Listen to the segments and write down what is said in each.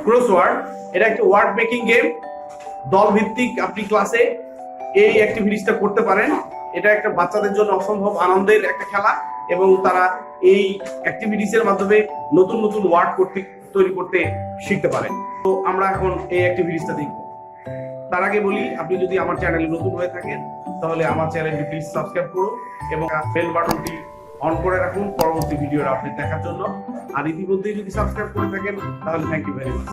Crossword এটা একটা word making game. দল ভিত্তিক আপনি ক্লাসে এই অ্যাক্টিভিটিসটা করতে পারেন। এটা একটা বাচ্চাদের জন্য অসম্ভব আনন্দের একটা খেলা এবং তারা এই অ্যাক্টিভিটিসের মাধ্যমে নতুন নতুন ওয়ার্ড তৈরি করতে শিখতে পারেন। তো আমরা এখন এই অ্যাক্টিভিটিসটা দেখব। তার আগে বলি, আপনি যদি আমার চ্যানেলে নতুন হয়ে থাকেন তাহলে আমার চ্যানেলটি প্লিজ সাবস্ক্রাইব করুন এবং বেল বাটনটি অন করে রাখুন পরবর্তী ভিডিওর আপডেট দেখার জন্য। আর ইতিমধ্যেই যদি সাবস্ক্রাইব করে থাকেন তাহলে থ্যাংক ইউ ভেরি মাচ।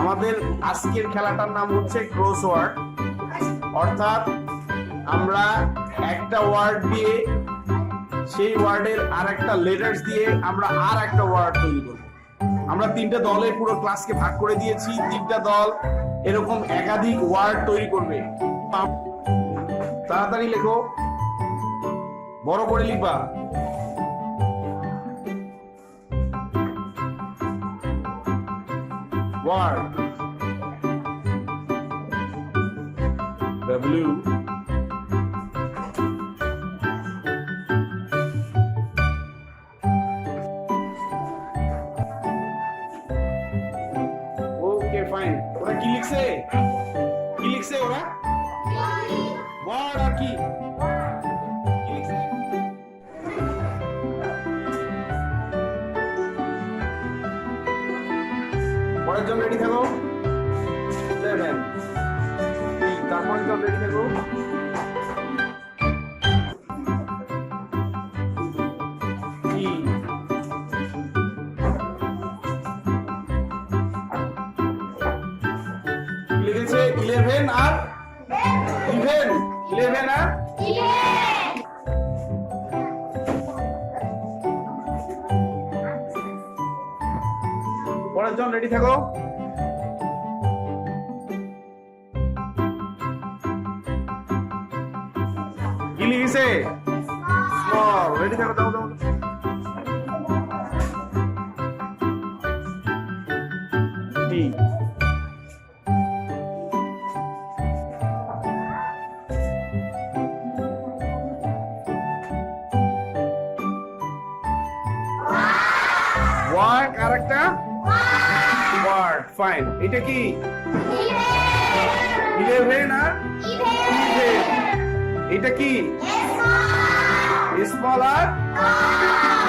আমাদের আজকের খেলাটার নাম হচ্ছে ক্রসওয়ার্ড, অর্থাৎ আমরা একটা ওয়ার্ড দিয়ে সেই ওয়ার্ডের আর একটা লেটার্স দিয়ে আমরা আর একটা ওয়ার্ড তৈরি করব। আমরা তিনটা দলে পুরো ক্লাসকে ভাগ করে দিয়েছি। তিনটা দল এরকম একাধিক ওয়ার্ড তৈরি করবে। তাড়াতাড়ি লেখো, বড় করে লিখবা। Word W okay fine. ওরা কি লিখছে? কি লিখছে ওরা? ওয়ার্ড আর কি লিখছে? পরের জন রেডি থাকো। 7 তারপরের জন রেডি থাকো। লিখেছে 11 আর 11 আর পরের জন রেডি থাকো। কি লিখেছে? স্মল। রেডি থাকো, দাও দাও। টি ওয়ার্ড আর একটা ওয়ার্ড। ফাইন। এটা কি 11 আর 11। এটা কি স্মল আর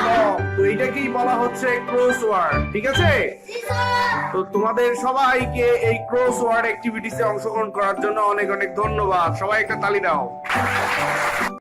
লং। তো এটাকেই বলা হচ্ছে ক্রসওয়ার্ড। ঠিক আছে? তো তোমাদের সবাইকে এই ক্রসওয়ার্ড অ্যাক্টিভিটিসে অংশগ্রহণ করার জন্য অনেক অনেক ধন্যবাদ। সবাই একটা তালি দাও।